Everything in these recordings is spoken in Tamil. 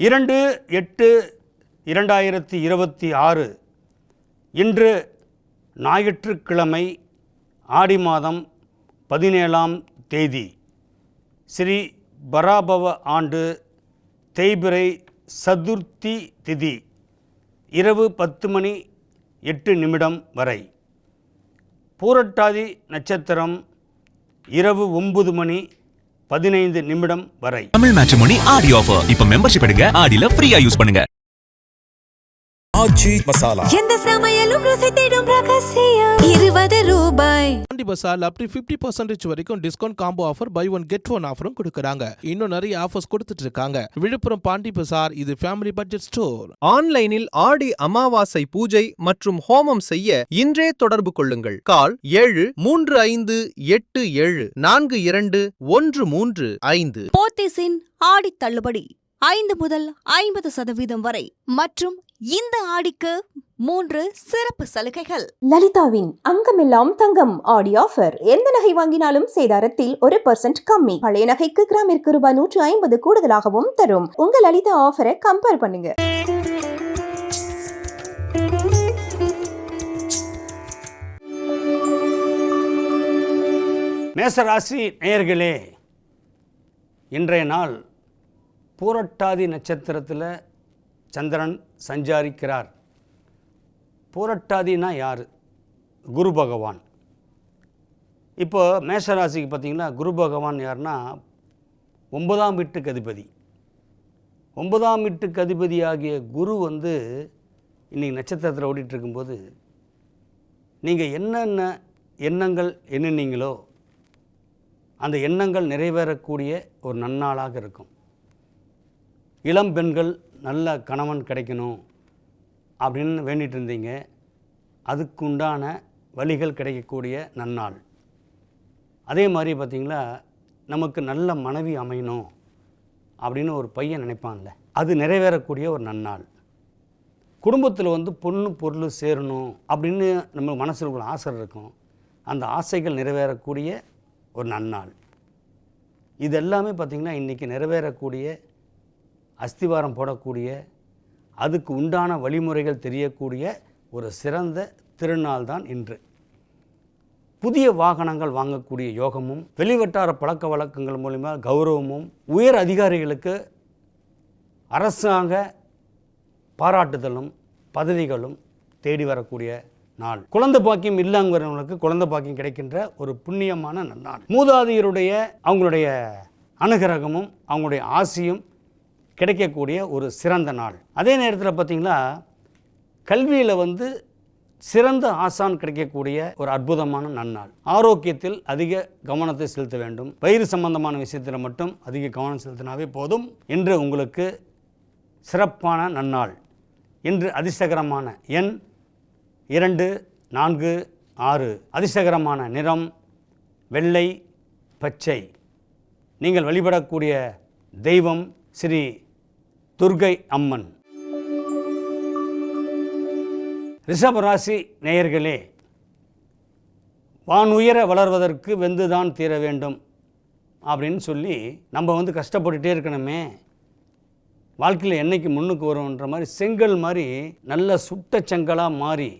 2/8/2026 இன்று ஞாயிற்றுக்கிழமை ஆடி மாதம் 17ஆம் தேதி ஸ்ரீ பராபவ ஆண்டு தேய்பிறை சதுர்த்தி திதி இரவு 10:08 வரை. பூரட்டாதி நட்சத்திரம் இரவு 9:15 வரை. தமிழ் மேட்ரிமோனி ஆடி ஆஃபர். இப்ப மெம்பர்ஷிப் எடுங்க, ஆடில ஃப்ரீயா யூஸ் பண்ணுங்க. ஆச்சி மசாலா எந்த சமையலும் ருசி தேடும் ரகசியம் ₹20. பாண்டி பசால் அப் டு 50% வரைக்கும் discount combo offer, buy one get one ஆஃபரும் கொடுக்கறாங்க. இன்னும் நிறைய ஆஃபர்ஸ் கொடுத்துட்டு இருக்காங்க. விழுப்புரம் பாண்டி பசார், இது ஃபேமிலி பட்ஜெட் ஸ்டோர். ஆன்லைனில் ஆடி அமாவாசை பூஜை மற்றும் ஹோமம் செய்ய இன்றே தொடர்பு கொள்ளுங்கள். கால் 7357421335. போத்தீஸின் ஆடி தள்ளுபடி 5 முதல் 50% வரை மற்றும் இந்த ஆடிக்கு 3 சிறப்பு சலுகைகள். லலிதாவின் அங்கமெல்லாம் தங்கம் ஆடி ஆஃபர். எந்த நகை வாங்கினாலும் சேதாரத்தில் 1% கம்மி. பழைய நகைக்கு கிராமிற்கு ₹150 கூடுதலாகவும் தரும். உங்க லலிதா ஆஃபரை கம்பேர் பண்ணுங்க. மேசராசி நேயர்களே, இன்றைய நாள் பூரட்டாதி நட்சத்திரத்தில் சந்திரன் சஞ்சாரிக்கிறார். பூரட்டாதினா யார்? குரு பகவான். இப்போ மேஷராசிக்கு பார்த்திங்கன்னா குரு பகவான் யாருன்னா 9ஆம் வீட்டுக்கு அதிபதி. 9ஆம் வீட்டுக்கு அதிபதியாகிய குரு இன்றைக்கி நட்சத்திரத்தில் ஓடிட்டு இருக்கும்போது நீங்கள் என்னென்ன எண்ணங்கள் எண்ணினீங்களோ அந்த எண்ணங்கள் நிறைவேறக்கூடிய ஒரு நன்னாளாக இருக்கும். இளம் பெண்கள் நல்ல கணவன் கிடைக்கணும் அப்படின்னு வேண்டிகிட்டு இருந்தீங்க, அதுக்கு உண்டான வழிகள் கிடைக்கக்கூடிய நன்னாள். அதே மாதிரி பார்த்திங்களா, நமக்கு நல்ல மனைவி அமையணும் அப்படின்னு ஒரு பையன் நினைப்பான்ல, அது நிறைவேறக்கூடிய ஒரு நன்னாள். குடும்பத்தில் பொண்ணு பொருள் சேரணும் அப்படின்னு நம்ம மனசில் ஒரு ஆசை இருக்கும், அந்த ஆசைகள் நிறைவேறக்கூடிய ஒரு நன்னாள். இது எல்லாமே பார்த்திங்கன்னா இன்றைக்கி நிறைவேறக்கூடிய, அஸ்திவாரம் போடக்கூடிய, அதுக்கு உண்டான வழிமுறைகள் தெரியக்கூடிய ஒரு சிறந்த திருநாள் தான் இன்று. புதிய வாகனங்கள் வாங்கக்கூடிய யோகமும், வெளிவட்டார பழக்க வழக்கங்கள் மூலிமா கௌரவமும், உயர் அதிகாரிகளுக்கு அரசாங்க பாராட்டுதலும் பதவிகளும் தேடி வரக்கூடிய நாள். குழந்தை பாக்கியம் இல்லாதவர்களுக்கு குழந்தை பாக்கியம் கிடைக்கின்ற ஒரு புண்ணியமான நன்னாள். மூதாதையருடைய அவங்களுடைய அனுகிரகமும் அவங்களுடைய ஆசியும் கிடைக்கக்கூடிய ஒரு சிறந்த நாள். அதே நேரத்தில் பார்த்திங்களா, கல்வியில் சிறந்த ஆசான் கிடைக்கக்கூடிய ஒரு அற்புதமான நன்னாள். ஆரோக்கியத்தில் அதிக கவனத்தை செலுத்த வேண்டும். வயிறு சம்பந்தமான விஷயத்தில் மட்டும் அதிக கவனம் செலுத்தினாவே போதும். இன்று உங்களுக்கு சிறப்பான நன்னாள். இன்று அதிர்ஷ்டகரமான எண் 2, 4, 6. அதிர்ஷ்டகரமான நிறம் வெள்ளை, பச்சை. நீங்கள் வழிபடக்கூடிய தெய்வம் ஸ்ரீ துர்கை அம்மன். ரிஷபராசி நேயர்களே, வானுயர வளர்வதற்கு வெந்துதான் தீர வேண்டும் அப்படின்னு சொல்லி நம்ம கஷ்டப்பட்டுட்டே இருக்கணுமே, வாழ்க்கையில் என்னைக்கு முன்னுக்கு வரும்ன்ற மாதிரி செங்கல் மாதிரி நல்ல சுட்ட செங்கலாக மாறி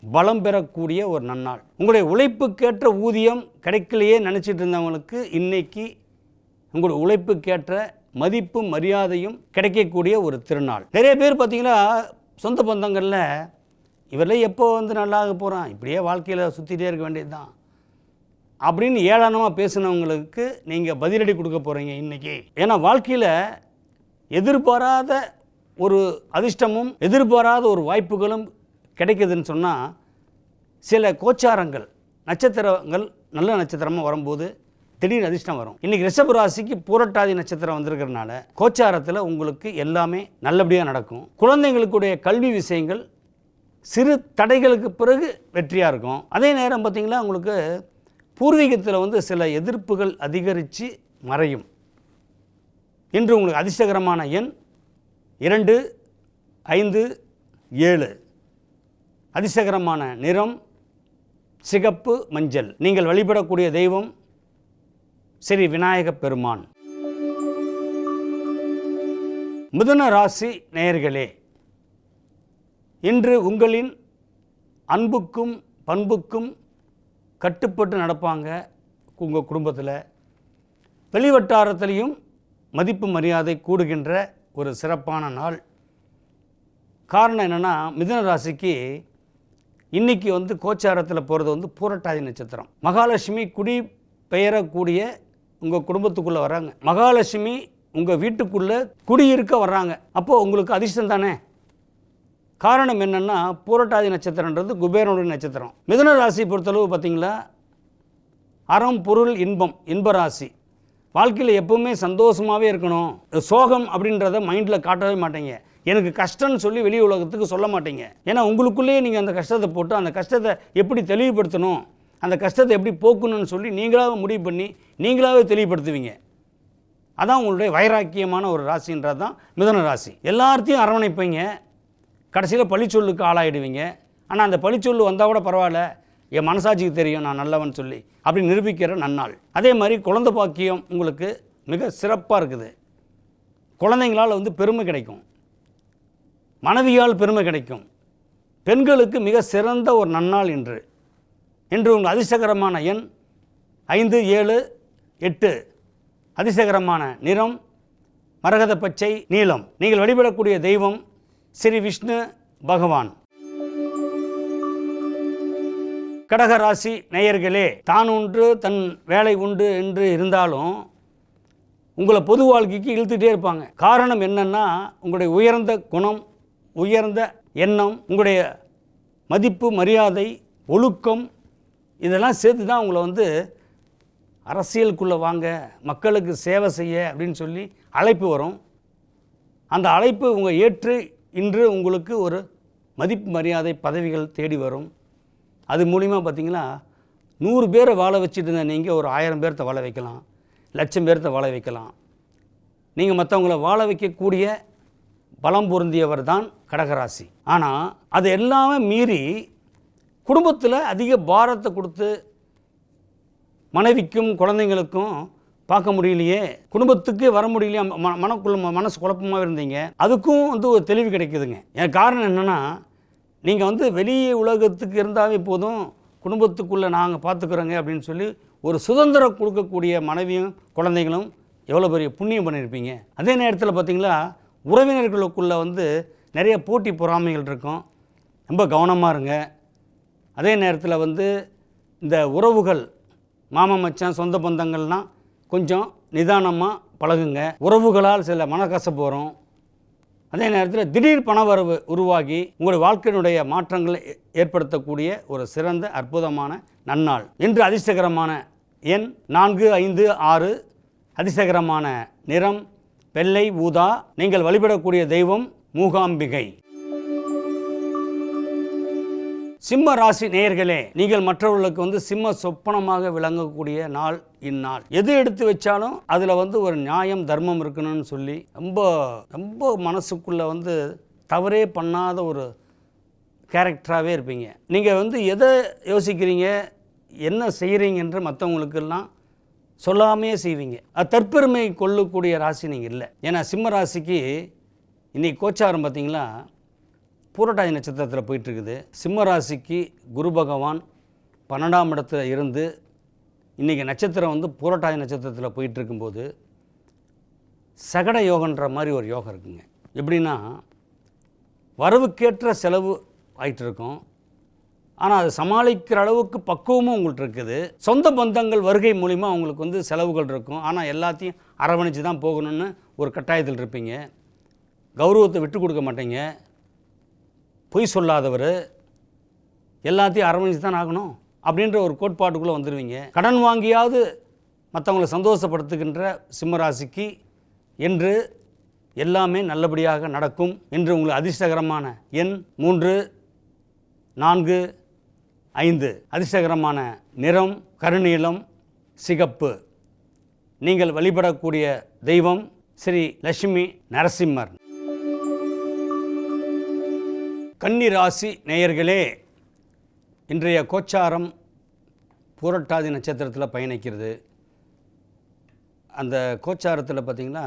பலம் பெறக்கூடிய ஒரு நன்னாள். உங்களுடைய உழைப்புக்கேற்ற ஊதியம் கிடைக்கலையே நினச்சிட்டு இருந்தவங்களுக்கு இன்னைக்கு உங்களுடைய உழைப்புக்கேற்ற மதிப்பும் மரியாதையும் கிடைக்கக்கூடிய ஒரு திருநாள். நிறைய பேர் பார்த்திங்கன்னா சொந்த பந்தங்களில் இவரெல்லாம் எப்போ நல்லாக போகிறான், இப்படியே வாழ்க்கையில் சுற்றிகிட்டே இருக்க வேண்டியது தான் அப்படின்னு ஏளனமாக பேசினவங்களுக்கு நீங்கள் பதிலடி கொடுக்க போகிறீங்க இன்றைக்கி. ஏன்னா வாழ்க்கையில் எதிர்பாராத ஒரு அதிர்ஷ்டமும் எதிர்பாராத ஒரு வாய்ப்புகளும் கிடைக்குதுன்னு சொன்னால், சில கோச்சாரங்கள் நட்சத்திரங்கள் நல்ல நட்சத்திரமாக வரும்போது திடீர் அதிர்ஷ்டம் வரும். இன்றைக்கி ரிஷப ராசிக்கு பூரட்டாதி நட்சத்திரம் வந்திருக்கிறதுனால கோச்சாரத்தில் உங்களுக்கு எல்லாமே நல்லபடியாக நடக்கும். குழந்தைங்களுக்குடைய கல்வி விஷயங்கள் சிறு தடைகளுக்கு பிறகு வெற்றியாக இருக்கும். அதே நேரம் பார்த்திங்களா, உங்களுக்கு பூர்வீகத்தில் சில எதிர்ப்புகள் அதிகரித்து மறையும். இன்று உங்களுக்கு அதிர்ஷ்டகரமான எண் 2, 5, 7. அதிர்ஷ்டகரமான நிறம் சிகப்பு, மஞ்சள். நீங்கள் வழிபடக்கூடிய தெய்வம் ஸ்ரீ விநாயக பெருமான். மிதுன ராசி நேயர்களே, இன்று உங்களின் அன்புக்கும் பண்புக்கும் கட்டுப்பட்டு நடப்பாங்க. உங்கள் குடும்பத்தில் வெளிவட்டாரத்திலையும் மதிப்பு மரியாதை கூடுகின்ற ஒரு சிறப்பான நாள். காரணம் என்னென்னா, மிதுன ராசிக்கு இன்றைக்கி கோச்சாரத்தில் போகிறது பூரட்டாதி நட்சத்திரம். மகாலட்சுமி குடி பெயரக்கூடிய உங்கள் குடும்பத்துக்குள்ளே வராங்க. மகாலட்சுமி உங்கள் வீட்டுக்குள்ளே குடியிருக்க வர்றாங்க. அப்போது உங்களுக்கு அதிர்ஷ்டம் தானே. காரணம் என்னென்னா, பூரட்டாதி நட்சத்திரன்றது குபேரனுடைய நட்சத்திரம். மிதுன ராசி பொறுத்தளவு பார்த்திங்களா, அறம் பொருள் இன்பம், இன்ப ராசி. வாழ்க்கையில் எப்பவுமே சந்தோஷமாகவே இருக்கணும். சோகம் அப்படின்றத மைண்டில் காட்டவே மாட்டீங்க. எனக்கு கஷ்டம்னு சொல்லி வெளி உலகத்துக்கு சொல்ல மாட்டீங்க. ஏன்னா உங்களுக்குள்ளேயே நீங்கள் அந்த கஷ்டத்தை போட்டு அந்த கஷ்டத்தை எப்படி தெளிவுபடுத்தணும், அந்த கஷ்டத்தை எப்படி போக்கணும்னு சொல்லி நீங்களாகவே முடிவு பண்ணி நீங்களாகவே தெளிவுபடுத்துவீங்க. அதான் உங்களுடைய வைராக்கியமான ஒரு ராசின்றது தான் மிதுன ராசி. எல்லாத்தையும் அரவணைப்பீங்க. கடைசியில் பழிச்சொல்லுக்கு ஆளாயிடுவீங்க. ஆனால் அந்த பழிச்சொல்லு வந்தால் கூட பரவாயில்ல, என் மனசாட்சிக்கு தெரியும் நான் நல்லவன் சொல்லி அப்படி நிரூபிக்கிற நன்னாள். அதே மாதிரி குழந்தை பாக்கியம் உங்களுக்கு மிக சிறப்பாக இருக்குது. குழந்தைங்களால் பெருமை கிடைக்கும், மனைவியால் பெருமை கிடைக்கும். பெண்களுக்கு மிக சிறந்த ஒரு நன்னாள் இன்று. உங்கள் அதிர்ஷ்டகரமான எண் 5, 7, 8. அதிர்ஷ்டகரமான நிறம் மரகத பச்சை, நீலம். நீங்கள் வழிபடக்கூடிய தெய்வம் ஸ்ரீ விஷ்ணு பகவான். கடகராசி நேயர்களே, தான் உண்டு தன் வேலை உண்டு என்று இருந்தாலும் உங்களை பொது வாழ்க்கைக்கு இழுத்துகிட்டே இருப்பாங்க. காரணம் என்னென்னா, உங்களுடைய உயர்ந்த குணம், உயர்ந்த எண்ணம், உங்களுடைய மதிப்பு மரியாதை ஒழுக்கம் இதெல்லாம் சேர்த்து தான் உங்களை அரசியலுக்குள்ளே வாங்க, மக்களுக்கு சேவை செய்ய அப்படின்னு சொல்லி அழைப்பு வரும். அந்த அழைப்பு உங்கள் ஏற்று இன்று உங்களுக்கு ஒரு மதிப்பு மரியாதை பதவிகள் தேடி வரும். அது மூலிமா பார்த்திங்கன்னா 100 பேரை வாழ வச்சுட்டு இருந்தால் நீங்கள் ஒரு 1000 பேர்த்த வாழ வைக்கலாம், 1,00,000 பேர்த்த வாழ வைக்கலாம். நீங்கள் மற்றவங்கள வாழ வைக்கக்கூடிய பலம் பொருந்தியவர் தான் கடகராசி. ஆனால் அது எல்லாமே மீறி குடும்பத்தில் அதிக பாரத்தை கொடுத்து மனைவிக்கும் குழந்தைங்களுக்கும் பார்க்க முடியலையே, குடும்பத்துக்கு வர முடியலையே, மனசு குழப்பமாக இருந்தீங்க. அதுக்கும் ஒரு தெளிவு கிடைக்குதுங்க. என் காரணம் என்னென்னா, நீங்கள் வெளி உலகத்துக்கு இருந்தாவே போதும், குடும்பத்துக்குள்ளே நாங்கள் பார்த்துக்குறோங்க அப்படின்னு சொல்லி ஒரு சுதந்திரம் கொடுக்கக்கூடிய மனைவியும் குழந்தைங்களும் எவ்வளோ பெரிய புண்ணியம் பண்ணியிருப்பீங்க. அதே நேரத்தில் பார்த்திங்களா, உறவினர்களுக்குள்ளே நிறைய போட்டி பொறாமைகள் இருக்கும். ரொம்ப கவனமாக இருங்க. அதே நேரத்தில் இந்த உறவுகள், மாமா மச்சான் சொந்த பந்தங்கள்லாம் கொஞ்சம் நிதானமாக பழகுங்க. உறவுகளால் சில மனக்கசப்பு வரும். அதே நேரத்தில் திடீர் பணவரவு உருவாகி உங்களுடைய வாழ்க்கையினுடைய மாற்றங்களை ஏற்படுத்தக்கூடிய ஒரு சிறந்த அற்புதமான நன்னாள். இன்று அதிர்ஷ்டகரமான எண் 4, 5, 6. அதிர்ஷ்டகரமான நிறம் வெள்ளை ஊதா. நீங்கள் வழிபடக்கூடிய தெய்வம் மூகாம்பிகை. சிம்ம ராசி நேயர்களே, நீங்கள் மற்றவர்களுக்கு சிம்ம சொப்பனமாக விளங்கக்கூடிய நாள் இந்நாள். எது எடுத்து வச்சாலும் அதில் ஒரு நியாயம் தர்மம் இருக்கணும்னு சொல்லி ரொம்ப ரொம்ப மனசுக்குள்ளே தவறே பண்ணாத ஒரு கேரக்டராகவே இருப்பீங்க. நீங்கள் எதை யோசிக்கிறீங்க, என்ன செய்கிறீங்கன்ற மற்றவங்களுக்கெல்லாம் சொல்லாமையே செய்வீங்க. அது தற்பெருமை கொள்ளக்கூடிய ராசி நீங்கள் இல்லை. ஏன்னா சிம்ம ராசிக்கு இன்றைக்கி கோச்சாரம் பார்த்திங்களா பூரட்டாதி நட்சத்திரத்தில் போயிட்டுருக்குது. சிம்ம ராசிக்கு குரு பகவான் 12ஆம் இடத்துல இருந்து இன்றைக்கி நட்சத்திரம் பூரட்டாதி நட்சத்திரத்தில் போயிட்டுருக்கும்போது சகட யோகன்ற மாதிரி ஒரு யோகம் இருக்குங்க. எப்படின்னா, வரவுக்கேற்ற செலவு ஆகிட்டு இருக்கும், ஆனால் அது சமாளிக்கிற அளவுக்கு பக்குவமும் உங்கள்கிட்ட இருக்குது. சொந்த பந்தங்கள் வருகை மூலிமா உங்களுக்கு செலவுகள் இருக்கும், ஆனால் எல்லாத்தையும் அரவணைச்சு தான் போகணும்னு ஒரு கட்டாயத்தில் இருப்பீங்க. கௌரவத்தை விட்டு கொடுக்க மாட்டீங்க. பொய் சொல்லாதவர், எல்லாத்தையும் அரவணைச்சு தான் ஆகணும் அப்படின்ற ஒரு கோட்பாட்டுக்குள்ளே வந்துடுவீங்க. கடன் வாங்கியாவது மற்றவங்களை சந்தோஷப்படுத்துகின்ற சிம்மராசிக்கு என்று எல்லாமே நல்லபடியாக நடக்கும். என்று உங்களுக்கு அதிர்ஷ்டகரமான எண் 3, 4, 5. அதிர்ஷ்டகரமான நிறம் கருநீலம் சிகப்பு. நீங்கள் வழிபடக்கூடிய தெய்வம் ஸ்ரீ லட்சுமி நரசிம்மர். கன்னி ராசி நேயர்களே, இன்றைய கோச்சாரம் பூரட்டாதி நட்சத்திரத்தில் பயணிக்கிறது. அந்த கோச்சாரத்தில் பார்த்திங்கன்னா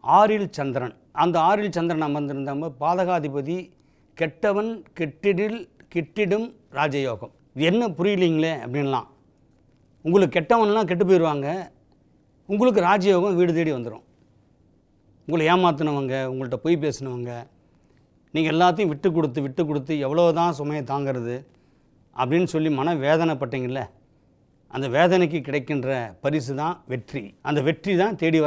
6ல் சந்திரன், அந்த 6ல் சந்திரன் அமர்ந்திருந்தாம பாதகாதிபதி கெட்டவன் கிட்டிடும் ராஜயோகம். இது என்ன புரியலீங்களே அப்படின்லாம். உங்களுக்கு கெட்டவன்லாம் கெட்டு போயிடுவாங்க, உங்களுக்கு ராஜயோகம் வீடு தேடி வந்துடும். உங்களை ஏமாற்றினவங்க, உங்கள்கிட்ட பொய் பேசினவங்க, நீங்கள் எல்லாத்தையும் விட்டு கொடுத்து எவ்வளோ தான் சுமையை தாங்கிறது அப்படின்னு சொல்லி மன வேதனைப்பட்டீங்கள்ல, அந்த வேதனைக்கு கிடைக்கின்ற பரிசு தான் வெற்றி. அந்த வெற்றி தான் தேடி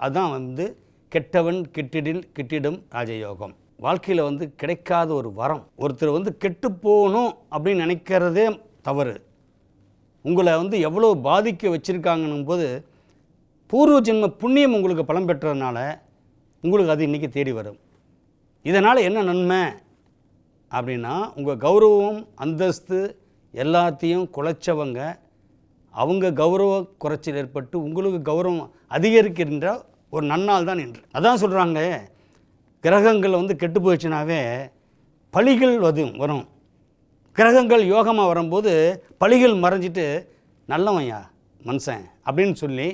அதுதான் வந்து கெட்டவன் கிட்டிடும் ராஜயோகம். வாழ்க்கையில் வந்து கிடைக்காத ஒரு வரம். ஒருத்தர் வந்து கெட்டு போகணும் அப்படின்னு நினைக்கிறதே தவறு. உங்களை வந்து எவ்வளோ பாதிக்க வச்சுருக்காங்கன்னும் போது பூர்வ ஜென்ம புண்ணியம் உங்களுக்கு பலம் பெற்றதுனால உங்களுக்கு அது இன்றைக்கி தேடி வரும். இதனால் என்ன நன்மை அப்படின்னா, உங்கள் கௌரவம் அந்தஸ்து எல்லாத்தையும் குலைச்சவங்க அவங்க கௌரவ குறைச்சல் ஏற்பட்டு உங்களுக்கு கௌரவம் அதிகரிக்கின்ற ஒரு நன்னாள் தான் இன்று. அதான் சொல்கிறாங்க, கிரகங்கள் வந்து கெட்டு போயிடுச்சுனாவே பழிகள் வரும். கிரகங்கள் யோகமாக வரும்போது பழிகள் மறைஞ்சிட்டு நல்லவன்யா மனுஷன் அப்படின்னு சொல்லி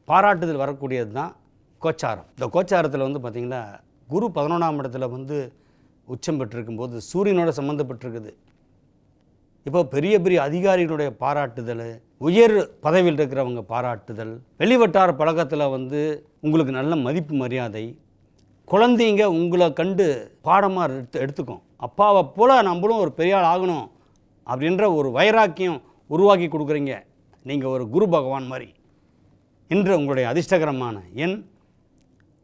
பாராட்டுதல் வரக்கூடியது தான் கோச்சாரம். இந்த கோச்சாரத்தில் வந்து பார்த்திங்கன்னா குரு 11ஆம் இடத்துல வந்து உச்சம் பெற்றிருக்கும்போது சூரியனோட சம்மந்தப்பட்டிருக்குது. இப்போ பெரிய பெரிய அதிகாரிகளுடைய பாராட்டுதல், உயர் பதவியில் இருக்கிறவங்க பாராட்டுதல், வெளிவட்டார பழக்கத்தில் வந்து உங்களுக்கு நல்ல மதிப்பு மரியாதை, குழந்தைங்க உங்களை கண்டு பாடமாக எடுத்துக்கும். அப்பாவை போல் நம்மளும் ஒரு பெரிய ஆள் ஆகணும் அப்படின்ற ஒரு வைராக்கியம் உருவாக்கி கொடுக்குறீங்க நீங்கள், ஒரு குரு பகவான் மாதிரி. இன்று உங்களுடைய அதிர்ஷ்டகரமான எண்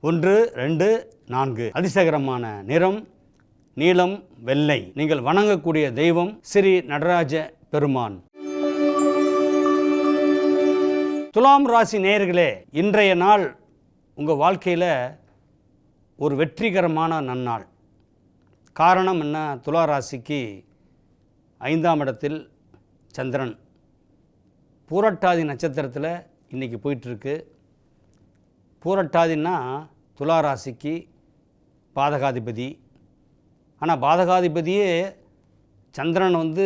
1, 2, 4. அதிர்ஷ்டகரமான நிறம் நீலம், வெள்ளை. நீங்கள் வணங்கக்கூடிய தெய்வம் ஸ்ரீ நடராஜ பெருமான். துலாம் ராசி நேயர்களே, இன்றைய நாள் உங்கள் வாழ்க்கையில் ஒரு வெற்றிகரமான நன்னாள். காரணம் என்ன? துலா ராசிக்கு 5ஆம் இடத்தில் சந்திரன் பூரட்டாதி நட்சத்திரத்தில் இன்றைக்கி போயிட்டுருக்கு. பூரட்டாதின்னா துலா ராசிக்கு பாதகாதிபதி. ஆனால் பாதகாதிபதியே சந்திரன் வந்து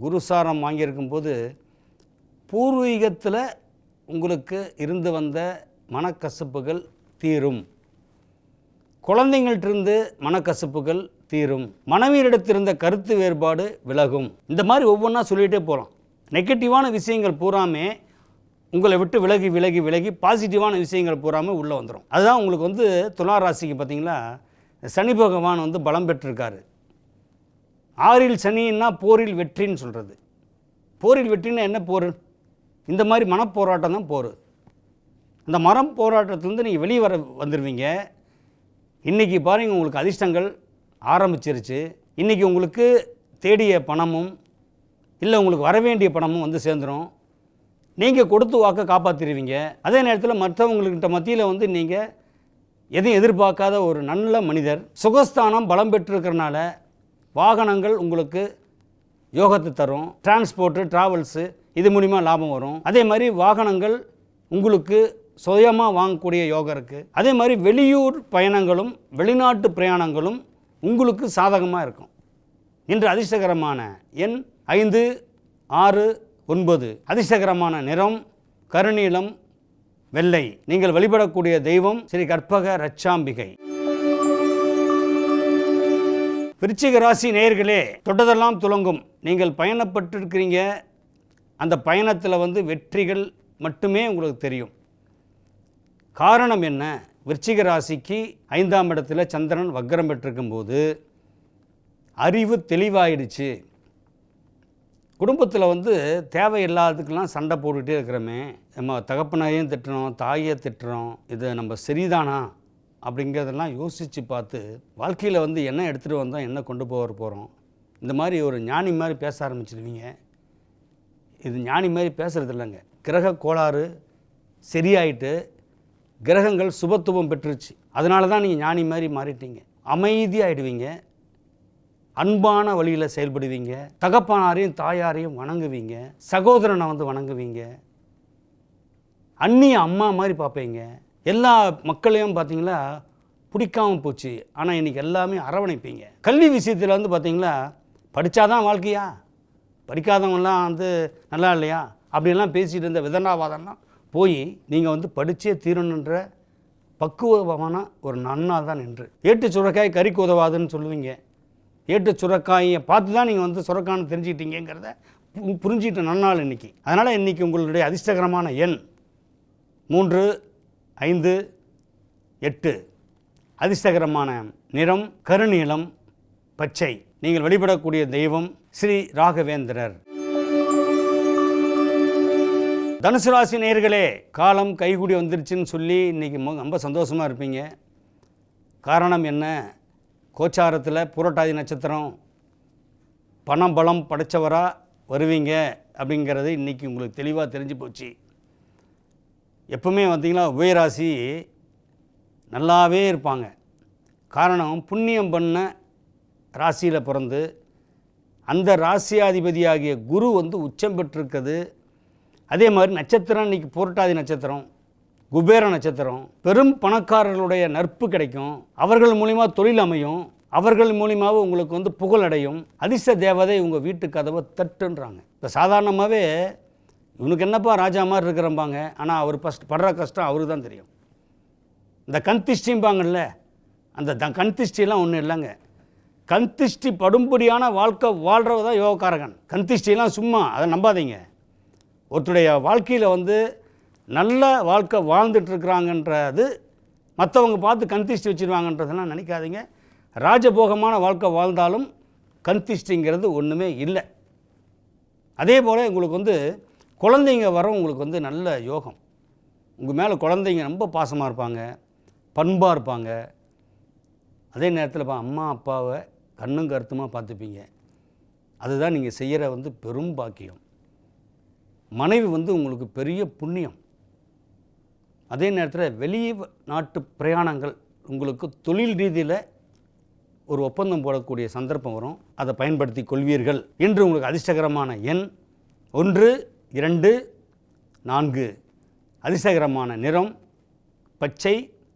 குருசாரம் வாங்கியிருக்கும்போது பூர்வீகத்தில் உங்களுக்கு இருந்து வந்த மனக்கசப்புகள் தீரும். குழந்தைங்கள்ட்டிருந்து மனக்கசப்புகள் தீரும். மனைவியிடத்திருந்த கருத்து வேறுபாடு விலகும். இந்த மாதிரி ஒவ்வொன்றா சொல்லிகிட்டே போகலாம். நெகட்டிவான விஷயங்கள் பூராமே உங்களை விட்டு விலகி விலகி விலகி பாசிட்டிவான விஷயங்கள் பூராமே உள்ளே வந்துடும். அதுதான் உங்களுக்கு வந்து துலா ராசிக்கு பார்த்திங்களா, சனி பகவான் வந்து பலம் பெற்றிருக்காரு. 6ல் சனின்னா போரில் வெற்றின்னு சொல்கிறது. போரில் வெற்றின்னா என்ன போர்? இந்த மாதிரி மனப்போராட்டம் தான் போர். அந்த மரம் போராட்டத்துலேருந்து நீங்கள் வெளியே வந்துடுவீங்க. இன்றைக்கி பாருங்கள், உங்களுக்கு அதிர்ஷ்டங்கள் ஆரம்பிச்சிருச்சு. இன்றைக்கி உங்களுக்கு தேடிய பணமும் இல்லை உங்களுக்கு வரவேண்டிய பணமும் வந்து சேர்ந்துடும். நீங்கள் கொடுத்து வாக்க காப்பாற்றிடுவீங்க. அதே நேரத்தில் மற்றவங்கள்கிட்ட மத்தியில் வந்து நீங்கள் எதையும் எதிர்பார்க்காத ஒரு நல்ல மனிதர். சுகஸ்தானம் பலம் பெற்றிருக்கிறனால வாகனங்கள் உங்களுக்கு யோகத்தை தரும். டிரான்ஸ்போர்ட்டு, ட்ராவல்ஸு இது மூலிமா லாபம் வரும். அதே மாதிரி வாகனங்கள் உங்களுக்கு சுயமாக வாங்கக்கூடிய யோகம் இருக்குது. அதே மாதிரி வெளியூர் பயணங்களும் வெளிநாட்டு பிரயாணங்களும் உங்களுக்கு சாதகமாக இருக்கும். இன்று அதிர்ஷ்டகரமான எண் 5, 6, 9. அதிர்ஷ்டகரமான நிறம் கருநீலம், வெள்ளை. நீங்கள் வழிபடக்கூடிய தெய்வம் ஸ்ரீ கற்பக ரட்சாம்பிகை. விருச்சிக ராசி நேயர்களே, தொட்டதெல்லாம் துலங்கும். நீங்கள் பயணப்பட்டிருக்கிறீங்க. அந்த பயணத்தில் வந்து வெற்றிகள் மட்டுமே உங்களுக்கு தெரியும். காரணம் என்ன? விருச்சிக ராசிக்கு 5ஆம் இடத்துல சந்திரன் வக்ரம் பெற்றிருக்கும்போது அறிவு தெளிவாயிடுச்சு. குடும்பத்தில் வந்து தேவையில்லாததுக்கெல்லாம் சண்டை போட்டுகிட்டே இருக்கிறோமே, நம்ம தகப்பனையும் திட்டுறோம், தாயை திட்டுறோம், இது நம்ம சரிதானா அப்படிங்கிறதெல்லாம் யோசித்து பார்த்து வாழ்க்கையில் வந்து என்ன எடுத்துகிட்டு வந்தோம், என்ன கொண்டு போகிறோம், இந்த மாதிரி ஒரு ஞானி மாதிரி பேச ஆரம்பிச்சிடுவீங்க. இது ஞானி மாதிரி பேசுகிறது இல்லைங்க. கிரக கோளாறு சரியாயிட்டு கிரகங்கள் சுபத்துவம் பெற்றுருச்சு. அதனால தான் நீங்கள் ஞானி மாதிரி மாறிட்டீங்க. அமைதியாகிடுவீங்க, அன்பான வழியில் செயல்படுவீங்க, தகப்பனாரையும் தாயாரையும் வணங்குவீங்க, சகோதரனை வந்து வணங்குவீங்க, அண்ணிய அம்மா மாதிரி பார்ப்பீங்க. எல்லா மக்களையும் பார்த்தீங்களா பிடிக்காமல் போச்சு, ஆனால் இன்றைக்கி எல்லாமே அரவணைப்பீங்க. கல்வி விஷயத்தில் வந்து பார்த்தீங்களா, படித்தாதான் வாழ்க்கையா, படிக்காதவங்களாம் வந்து நல்லா இல்லையா அப்படின்லாம் பேசிகிட்டு இருந்த விதண்டாவாதம்லாம் போய் நீங்கள் வந்து படித்தே தீரணுன்ற பக்குவமான ஒரு நன்னாள் தான் என்று. ஏட்டு சுரைக்காய் கறிக்கு உதவாதுன்னு சொல்லுவீங்க. ஏட்டு சுரைக்காயை பார்த்து தான் நீங்கள் வந்து சுரைக்கான்னு தெரிஞ்சுக்கிட்டீங்கிறத புரிஞ்சுக்கிட்ட நன்னாள் இன்றைக்கி. அதனால் இன்றைக்கி உங்களுடைய அதிர்ஷ்டகரமான எண் 3, 5, 8. அதிர்ஷ்டகரமான நிறம் கருநீலம், பச்சை. நீங்கள் வழிபடக்கூடிய தெய்வம் ஸ்ரீ ராகவேந்திரர். தனுசு ராசி நேயர்களே, காலம் கைகூடி வந்துருச்சுன்னு சொல்லி இன்றைக்கி ரொம்ப சந்தோஷமாக இருப்பீங்க. காரணம் என்ன? கோச்சாரத்தில் புரட்டாதி நட்சத்திரம், பணம் பலம் படைத்தவராக வருவீங்க அப்படிங்கிறது இன்றைக்கி உங்களுக்கு தெளிவாக தெரிஞ்சு போச்சு. எப்பவுமே பார்த்திங்கன்னா உபயராசி நல்லாவே இருப்பாங்க. காரணம், புண்ணியம் பண்ண ராசியில் பிறந்து அந்த ராசியாதிபதியாகிய குரு வந்து உச்சம் பெற்றிருக்குது. அதே மாதிரி நட்சத்திரம் இன்றைக்கி புரட்டாதி நட்சத்திரம், குபேர நட்சத்திரம். பெரும் பணக்காரர்களுடைய நட்பு கிடைக்கும், அவர்கள் மூலிமா தொழில் அமையும், அவர்கள் மூலிமாவே உங்களுக்கு வந்து புகழ் அடையும். அதிர்ஷ்ட தேவதை உங்கள் வீட்டு கதவை தட்டுன்றாங்க. இப்போ சாதாரணமாகவே இவனுக்கு என்னப்பா ராஜா மாதிரி இருக்கிறம்பாங்க, ஆனால் அவர் ஃபஸ்ட் படுற கஷ்டம் அவருக்கு தான் தெரியும். இந்த கண்திஷ்டிம்பாங்கள்ல, அந்த கண்திஷ்டிலாம் ஒன்றும் இல்லைங்க. கண்திஷ்டி படும்படியான வாழ்க்கை வாழ்கிறவ தான் யோகக்காரகன். கண்திஷ்டிலாம் சும்மா, அதை நம்பாதீங்க. ஒருத்தருடைய வாழ்க்கையில் வந்து நல்ல வாழ்க்கை வாழ்ந்துட்டுருக்குறாங்கன்றது மற்றவங்க பார்த்து கண்திஷ்டி வச்சுருவாங்கன்றதெல்லாம் நினைக்காதீங்க. ராஜபோகமான வாழ்க்கை வாழ்ந்தாலும் கண்திஷ்டிங்கிறது ஒன்றுமே இல்லை. அதே போல் உங்களுக்கு வந்து குழந்தைங்க வர உங்களுக்கு வந்து நல்ல யோகம். உங்கள் மேலே குழந்தைங்க ரொம்ப பாசமாக இருப்பாங்க, பண்பாக இருப்பாங்க. அதே நேரத்தில் அம்மா அப்பாவை கண்ணும் கருத்துமாக பார்த்துப்பீங்க. அதுதான் நீங்கள் செய்கிற வந்து பெரும் பாக்கியம். மனைவி வந்து உங்களுக்கு பெரிய புண்ணியம். அதே நேரத்தில் வெளிநாட்டு பிரயாணங்கள் உங்களுக்கு தொழில் ரீதியில் ஒரு ஒப்பந்தம் போடக்கூடிய சந்தர்ப்பம் வரும். அதை பயன்படுத்தி கொள்வீர்கள். இன்று உங்களுக்கு அதிர்ஷ்டகரமான எண் 1, 2, 4. அதிர்ஷ்டகரமான நிறம் பச்சை,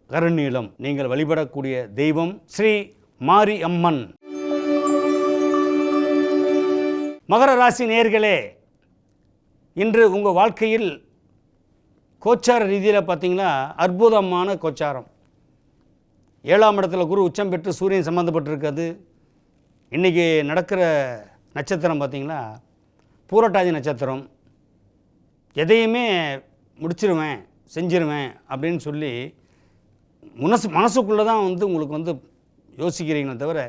கருநீலம். நீங்கள் வழிபடக்கூடிய தெய்வம் ஸ்ரீ மாரி அம்மன். மகர ராசி நேயர்களே, இன்று உங்கள் வாழ்க்கையில் கோச்சார ரீதியில் பார்த்தீங்கன்னா அற்புதமான கோச்சாரம். 7ஆம் இடத்துல குரு உச்சம் பெற்று சூரியன் சம்மந்தப்பட்டிருக்கிறது. இன்றைக்கி நடக்கிற நட்சத்திரம் பார்த்திங்கன்னா பூரட்டாதி நட்சத்திரம். எதையுமே முடிச்சிருவேன், செஞ்சிருவேன் அப்படின்னு சொல்லி மனசுக்குள்ளே தான் வந்து உங்களுக்கு வந்து யோசிக்கிறீங்களே தவிர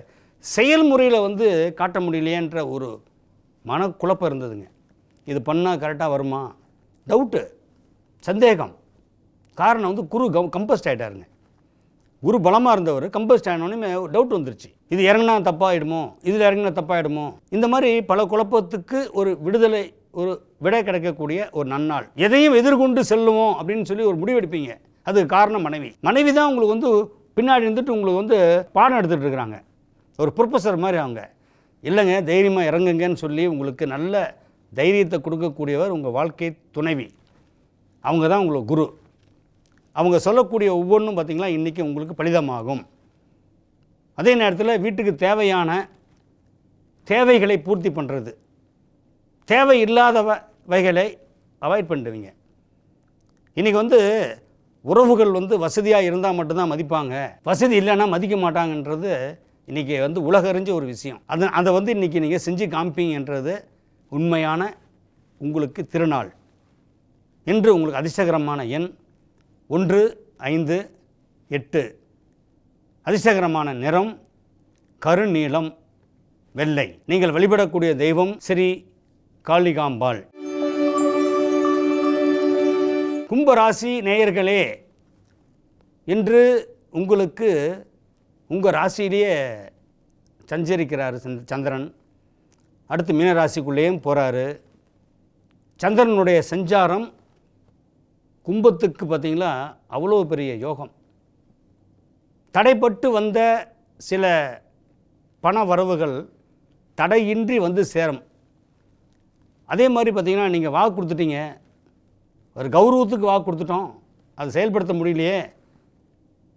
செயல்முறையில் வந்து காட்ட முடியலையேன்ற ஒரு மனக்குழப்பம் இருந்ததுங்க. இது பண்ணால் கரெக்டாக வருமா, டவுட்டு, சந்தேகம். காரணம் வந்து குரு கம்பஸ்ட் ஆகிட்டாருங்க. குரு பலமாக இருந்தவர் கம்பஸ்ட் ஆகினோடனே டவுட் வந்துருச்சு. இது இறங்கினா தப்பாகிடுமோ, இதில் இறங்கினா தப்பாகிடுமோ. இந்த மாதிரி பல குழப்பத்துக்கு ஒரு விடுதலை, ஒரு விடை கிடைக்கக்கூடிய ஒரு நன்னாள். எதையும் எதிர்கொண்டு செல்லுவோம் அப்படின்னு சொல்லி ஒரு முடிவெடுப்பீங்க. அதுக்கு காரணம் மனைவி தான் உங்களுக்கு வந்து பின்னாடி இருந்துட்டு உங்களுக்கு வந்து பாடம் எடுத்துகிட்டு இருக்கிறாங்க. ஒரு ப்ரொஃபஸர் மாதிரி அவங்க. இல்லைங்க, தைரியமாக இறங்குங்கன்னு சொல்லி உங்களுக்கு நல்ல தைரியத்தை கொடுக்கக்கூடியவர் உங்கள் வாழ்க்கை துணைவி. அவங்க தான் உங்களுக்கு குரு. அவங்க சொல்லக்கூடிய ஒவ்வொன்றும் பார்த்திங்களா இன்றைக்கி உங்களுக்கு பலிதமாகும். அதே நேரத்தில் வீட்டுக்கு தேவையான தேவைகளை பூர்த்தி பண்ணுறது, தேவை இல்லாதவைகளை அவாய்ட் பண்ணுவீங்க. இன்றைக்கி வந்து உறவுகள் வந்து வசதியாக இருந்தால் மட்டும்தான் மதிப்பாங்க, வசதி இல்லைன்னா மதிக்க மாட்டாங்கன்றது இன்றைக்கி வந்து உலகறிஞ்ச ஒரு விஷயம். அதை வந்து இன்றைக்கி நீங்கள் செஞ்சு காமிப்பீங்கன்றது உண்மையான உங்களுக்கு திருநாள். இன்று உங்களுக்கு அதிர்ஷ்டகரமான எண் 1, 5, 8. அதிர்ஷ்டகரமான நிறம் கருநீலம், வெள்ளை. நீங்கள் வழிபடக்கூடிய தெய்வம் ஸ்ரீ காளிகாம்பாள். கும்பராசி நேயர்களே, இன்று உங்களுக்கு உங்கள் ராசியிலேயே சஞ்சரிக்கிறார் சந்திரன். அடுத்து மீன ராசிக்குள்ளேயும் போகிறாரு. சந்திரனுடைய சஞ்சாரம் கும்பத்துக்கு பார்த்திங்களா அவ்வளோ பெரிய யோகம். தடைப்பட்டு வந்த சில பண வரவுகள் தடையின்றி வந்து சேரும். அதே மாதிரி பார்த்திங்கன்னா நீங்கள் வாக்கு கொடுத்துட்டீங்க, ஒரு கௌரவத்துக்கு வாக்கு கொடுத்துட்டோம், அதை செயல்படுத்த முடியலையே,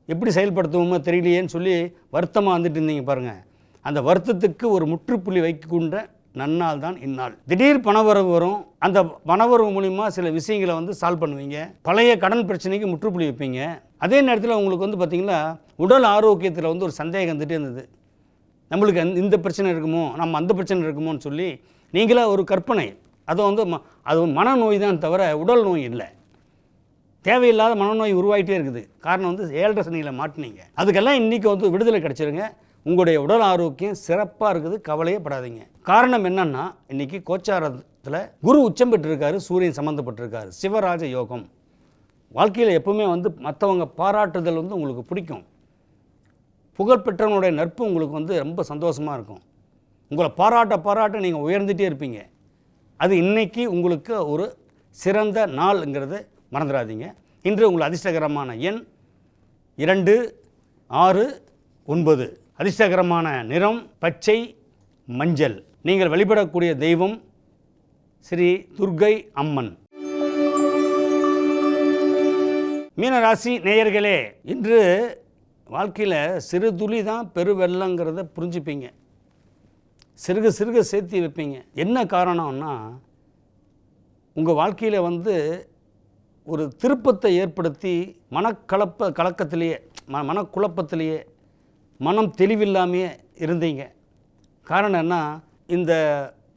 எப்படி செயல்படுத்துவோமோ தெரியலையேன்னு சொல்லி வருத்தமாக வந்துட்டு இருந்தீங்க பாருங்கள். அந்த வருத்தத்துக்கு ஒரு முற்றுப்புள்ளி வைக்கின்ற நன்னாள் தான் இந்நாள். திடீர் பணவரவு வரும். அந்த பணவரவு மூலிமா சில விஷயங்களை வந்து சால்வ் பண்ணுவீங்க. பழைய கடன் பிரச்சனைக்கு முற்றுப்புள்ளி வைப்பீங்க. அதே நேரத்தில் உங்களுக்கு வந்து பார்த்திங்கன்னா உடல் ஆரோக்கியத்தில் வந்து ஒரு சந்தேகம் வந்துட்டே இருந்தது. நம்மளுக்கு இந்த பிரச்சனை இருக்குமோ, நம்ம அந்த பிரச்சனை இருக்குமோன்னு சொல்லி நீங்களே ஒரு கற்பனை. அது வந்து அது மனநோய் தான் தவிர உடல் நோய் இல்லை. தேவையில்லாத மனநோய் உருவாகிட்டே இருக்குது. காரணம் வந்து 7.5 சனியில் மாட்டினீங்க. அதுக்கெல்லாம் இன்றைக்கி வந்து விடுதலை கிடச்சிருங்க. உங்களுடைய உடல் ஆரோக்கியம் சிறப்பாக இருக்குது, கவலையே படாதீங்க. காரணம் என்னன்னா, இன்றைக்கி கோச்சாரத்தில் குரு உச்சம் பெற்றிருக்காரு, சூரியன் சம்மந்தப்பட்டிருக்காரு, சிவராஜ யோகம். வாழ்க்கையில் எப்பவுமே வந்து மற்றவங்க பாராட்டுதல் வந்து உங்களுக்கு பிடிக்கும். புகழ்பெற்றவனுடைய நட்பு உங்களுக்கு வந்து ரொம்ப சந்தோஷமாக இருக்கும். உங்களை பாராட்ட நீங்கள் உயர்ந்துகிட்டே இருப்பீங்க. அது இன்றைக்கி உங்களுக்கு ஒரு சிறந்த நாள்ங்கிறத மறந்துடாதீங்க. இன்று உங்கள் அதிர்ஷ்டகரமான எண் 2, 6, 9. அதிர்ஷ்டகரமான நிறம் பச்சை, மஞ்சள். நீங்கள் வழிபடக்கூடிய தெய்வம் ஸ்ரீ துர்க்கை அம்மன். மீனராசி நேயர்களே, இன்று வாழ்க்கையில் சிறு துளி தான் பெருவெள்ளங்கிறத புரிஞ்சுப்பீங்க. சிறுக சிறுக சேர்த்து வைப்பீங்க. என்ன காரணம்னா, உங்கள் வாழ்க்கையில் வந்து ஒரு திருப்பத்தை ஏற்படுத்தி கலக்கத்திலேயே மனக்குழப்பத்திலேயே மனம் தெளிவில்லாமையே இருந்தீங்க. காரணம் என்ன, இந்த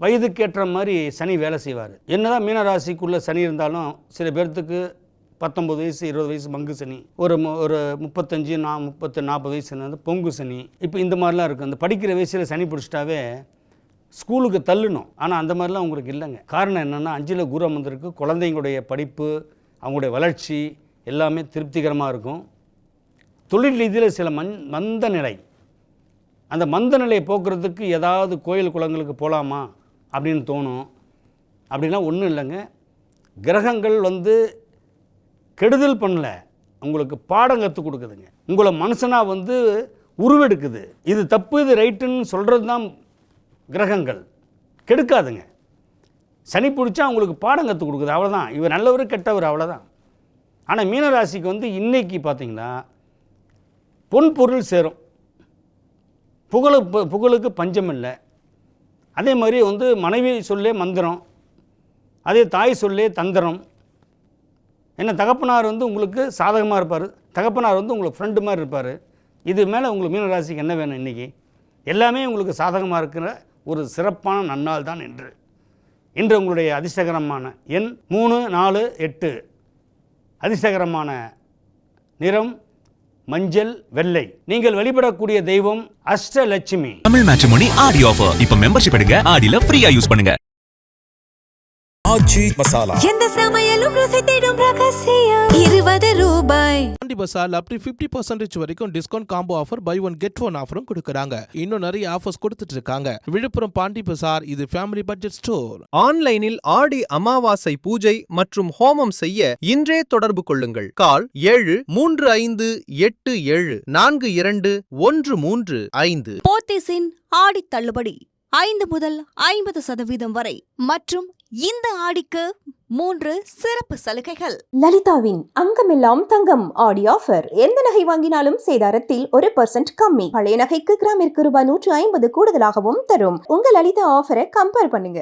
வயதுக்கேற்ற மாதிரி சனி வேலை செய்வார். என்னதான் மீனராசிக்குள்ளே சனி இருந்தாலும் சில பேர்த்துக்கு 19 வயசு 20 வயசு மங்கு சனி, ஒரு 35 40 வயசு வந்து பொங்கு சனி, இப்போ இந்த மாதிரிலாம் இருக்குது. அந்த படிக்கிற வயசில் சனி பிடிச்சிட்டாவே ஸ்கூலுக்கு தள்ளணும். ஆனால் அந்த மாதிரிலாம் உங்களுக்கு இல்லைங்க. காரணம் என்னென்னா, 5ல் குரு அமர்ந்திருக்கு. குழந்தைங்களுடைய படிப்பு, அவங்களுடைய வளர்ச்சி எல்லாமே திருப்திகரமாக இருக்கும். தொழில் ரீதியில் சில மந்த நிலை, அந்த மந்த நிலையை போக்குறதுக்கு ஏதாவது கோயில் குளங்களுக்கு போகலாமா அப்படின்னு தோணும். அப்படிலாம் ஒன்றும் இல்லைங்க. கிரகங்கள் வந்து கெடுதல் பண்ணல, உங்களுக்கு பாடம் கற்றுக் கொடுக்குதுங்க. உங்களை மனுஷனாக வந்து உருவெடுக்குது. இது தப்பு, இது ரைட்டுன்னு சொல்கிறது தான் கிரகங்கள். கெடுக்காதுங்க. சனி பிடிச்சா உங்களுக்கு பாடம் கற்றுக் கொடுக்குது, அவ்வளோதான். இவர் நல்லவர் கெட்டவர், அவ்வளோதான். ஆனால் மீனராசிக்கு வந்து இன்றைக்கி பார்த்திங்கன்னா பொன் பொருள் சேரும். புகழுக்கு பஞ்சம் இல்லை. அதே மாதிரி வந்து மனைவி சொல்லே மந்திரம், அதே தாய் சொல்லே தந்திரம். என்ன, தகப்பனார் வந்து உங்களுக்கு சாதகமாக இருப்பார், தகப்பனார் வந்து உங்களுக்கு ஃப்ரெண்டு மாதிரி இருப்பார். இது மேலே உங்களுக்கு மீனராசிக்கு என்ன வேணும்? இன்றைக்கி எல்லாமே உங்களுக்கு சாதகமாக இருக்கிற ஒரு சிறப்பான நன்னாள் தான் இன்று உங்களுடைய அதிர்ஷ்டகரமான எண் 3, 4, 8. அதிர்ஷ்டகரமான நிறம் மஞ்சள், வெள்ளை. நீங்கள் வழிபடக்கூடிய தெய்வம் அஷ்டலட்சுமி. தமிழ் மேட்ரிமோனி ஆடி ஆஃபர். இப்ப மெம்பர்ஷிப் எடுங்க, ஆடில ஃப்ரீயா யூஸ் பண்ணுங்க. ஆச்சி மசாலா, எந்த சமையலும் ருசி தேடும் ரகசியம். 20 ரூபாய். பாண்டி பசார் up to 50% வரைக்கும் discount combo offer, buy one get one ஆஃபரும் கொடுக்கறாங்க. இன்னும் நிறைய ஆஃபர்ஸ் கொடுத்துட்டு இருக்காங்க. விழுப்புரம் பாண்டி பசார், இது ஃபேமிலி பட்ஜெட் ஸ்டோர். ஆன்லைனில் ஆடி அமாவாசை பூஜை மற்றும் ஹோமம் செய்ய இன்றே தொடர்பு கொள்ளுங்கள். கால் 735787421335. போத்தீஸின் ஆடி தள்ளுபடி 5 முதல் 50% வரை மற்றும் இந்த ஆடிக்கு 3 சிறப்பு சலுகைகள். லலிதாவின் அங்கமெல்லாம் தங்கம் ஆடி ஆஃபர். எந்த நகை வாங்கினாலும் சேதாரத்தில் 1% கம்மி. பழைய நகைக்கு கிராமிற்கு ரூபாய் 150 கூடுதலாகவும் தரும். உங்க லலிதா ஆஃபரை கம்பேர் பண்ணுங்க.